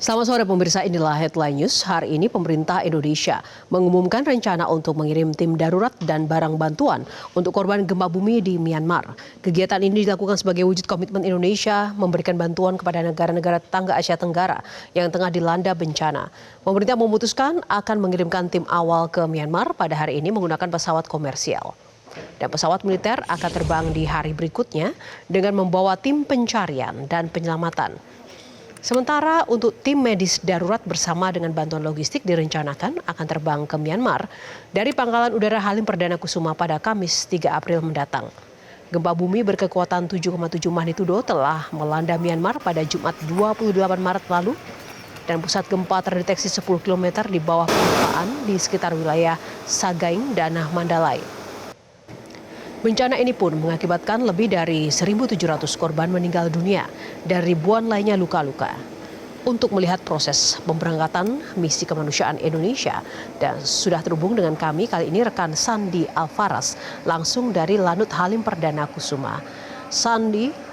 Selamat sore pemirsa, inilah headline news. Hari ini pemerintah Indonesia mengumumkan rencana untuk mengirim tim darurat dan barang bantuan untuk korban gempa bumi di Myanmar. Kegiatan ini dilakukan sebagai wujud komitmen Indonesia memberikan bantuan kepada negara-negara tetangga Asia Tenggara yang tengah dilanda bencana. Pemerintah memutuskan akan mengirimkan tim awal ke Myanmar pada hari ini menggunakan pesawat komersial. Dan pesawat militer akan terbang di hari berikutnya dengan membawa tim pencarian dan penyelamatan. Sementara untuk tim medis darurat bersama dengan bantuan logistik direncanakan akan terbang ke Myanmar dari Pangkalan Udara Halim Perdana Kusuma pada Kamis 3 April mendatang. Gempa bumi berkekuatan 7,7 magnitudo telah melanda Myanmar pada Jumat 28 Maret lalu dan pusat gempa terdeteksi 10 km di bawah permukaan di sekitar wilayah Sagaing dan Mandalay. Bencana ini pun mengakibatkan lebih dari 1.700 korban meninggal dunia dan ribuan lainnya luka-luka. Untuk melihat proses pemberangkatan misi kemanusiaan Indonesia dan sudah terhubung dengan kami kali ini rekan Sandi Alfaras langsung dari Lanut Halim Perdana Kusuma.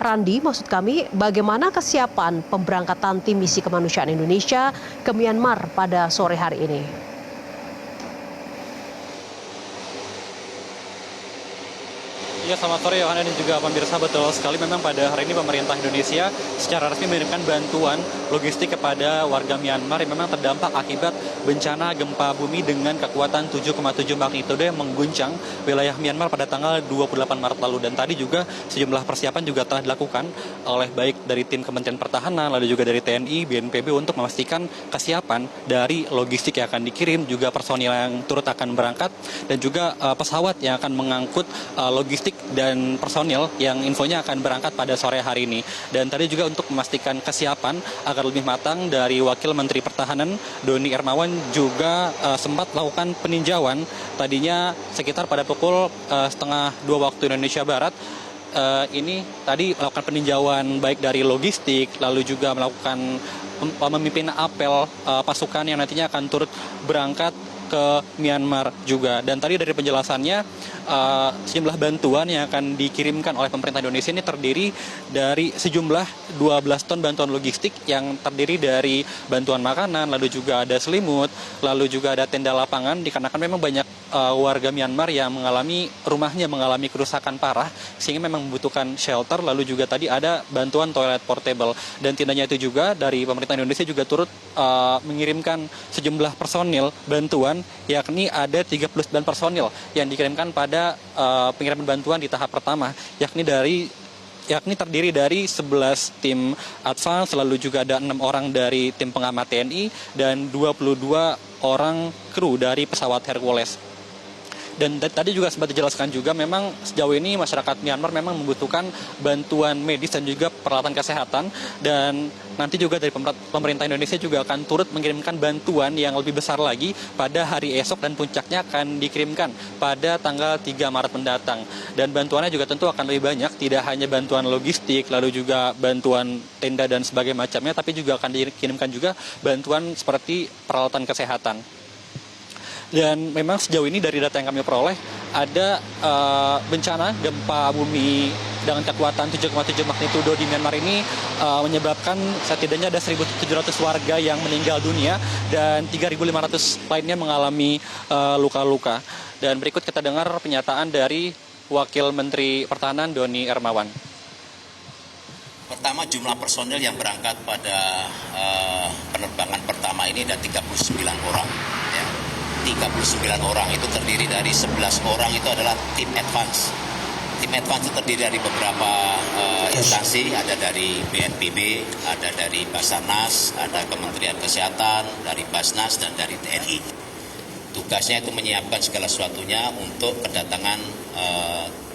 Randi, maksud kami, bagaimana kesiapan pemberangkatan tim misi kemanusiaan Indonesia ke Myanmar pada sore hari ini? Ya, selamat sore Yohana dan juga pemirsa, betul sekali memang pada hari ini pemerintah Indonesia secara resmi mengirimkan bantuan logistik kepada warga Myanmar yang memang terdampak akibat bencana gempa bumi dengan kekuatan 7,7 magnitudo yang mengguncang wilayah Myanmar pada tanggal 28 Maret lalu. Dan tadi juga sejumlah persiapan juga telah dilakukan oleh baik dari tim Kementerian Pertahanan, lalu juga dari TNI, BNPB untuk memastikan kesiapan dari logistik yang akan dikirim, juga personil yang turut akan berangkat, dan juga pesawat yang akan mengangkut logistik dan personil yang infonya akan berangkat pada sore hari ini. Dan tadi juga untuk memastikan kesiapan agar lebih matang dari Wakil Menteri Pertahanan Doni Hermawan juga sempat melakukan peninjauan tadinya sekitar pada pukul 1:30 waktu Indonesia Barat. Ini tadi melakukan peninjauan baik dari logistik, lalu juga melakukan memimpin apel pasukan yang nantinya akan turut berangkat ke Myanmar juga. Dan tadi dari penjelasannya sejumlah bantuan yang akan dikirimkan oleh pemerintah Indonesia ini terdiri dari sejumlah 12 ton bantuan logistik yang terdiri dari bantuan makanan, lalu juga ada selimut, lalu juga ada tenda lapangan, dikarenakan memang banyak warga Myanmar yang rumahnya mengalami kerusakan parah sehingga memang membutuhkan shelter. Lalu juga tadi ada bantuan toilet portable, dan tindanya itu juga dari pemerintah Indonesia juga turut mengirimkan sejumlah personil bantuan, yakni ada 39 personil yang dikirimkan pada pengiriman bantuan di tahap pertama, yakni terdiri dari 11 tim advance, lalu juga ada 6 orang dari tim pengamat TNI dan 22 orang kru dari pesawat Hercules. Dan tadi juga sempat dijelaskan juga memang sejauh ini masyarakat Myanmar memang membutuhkan bantuan medis dan juga peralatan kesehatan, dan nanti juga dari pemerintah Indonesia juga akan turut mengirimkan bantuan yang lebih besar lagi pada hari esok, dan puncaknya akan dikirimkan pada tanggal 3 Maret mendatang. Dan bantuannya juga tentu akan lebih banyak, tidak hanya bantuan logistik, lalu juga bantuan tenda dan sebagainya macamnya, tapi juga akan dikirimkan juga bantuan seperti peralatan kesehatan. Dan memang sejauh ini dari data yang kami peroleh ada bencana gempa bumi dengan kekuatan 7,7 magnitudo di Myanmar ini menyebabkan setidaknya ada 1.700 warga yang meninggal dunia dan 3.500 lainnya mengalami luka-luka. Dan berikut kita dengar pernyataan dari Wakil Menteri Pertahanan Doni Hermawan. Pertama, jumlah personil yang berangkat pada penerbangan pertama ini ada 39 orang. 39 orang itu terdiri dari 11 orang itu adalah tim advance. Tim advance itu terdiri dari beberapa instansi, ada dari BNPB, ada dari Basarnas, ada Kementerian Kesehatan, dari Basnas, dan dari TNI. Tugasnya itu menyiapkan segala sesuatunya untuk kedatangan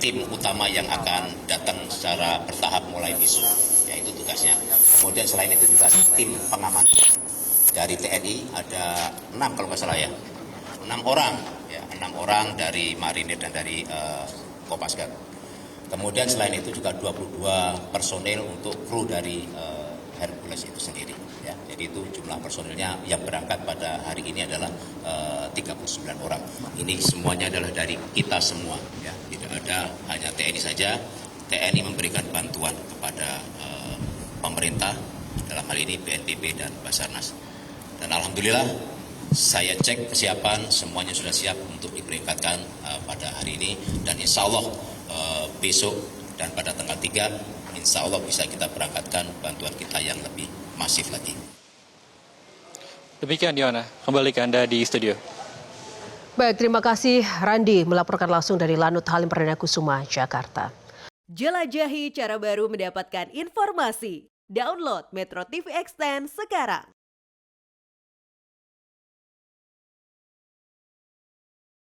tim utama yang akan datang secara bertahap mulai besok. Ya, itu tugasnya. Kemudian selain itu juga tim pengamat dari TNI ada 6 kalau nggak salah ya. 6 orang dari Marinir dan dari Kopasgat. Kemudian selain itu juga 22 personil untuk kru dari Hercules itu sendiri. Ya. Jadi itu jumlah personilnya yang berangkat pada hari ini adalah 39 orang. Ini semuanya adalah dari kita semua. Ya. Tidak ada hanya TNI saja. TNI memberikan bantuan kepada pemerintah dalam hal ini BNPB dan Basarnas. Dan alhamdulillah saya cek kesiapan semuanya sudah siap untuk diberangkatkan pada hari ini, dan insya Allah besok dan pada tanggal 3 insya Allah bisa kita berangkatkan bantuan kita yang lebih masif lagi. Demikian Yona, kembali ke Anda di studio. Baik, terima kasih Randi melaporkan langsung dari Lanut Halim Perdana Kusuma, Jakarta. Jelajahi cara baru mendapatkan informasi. Download Metro TV Extend sekarang.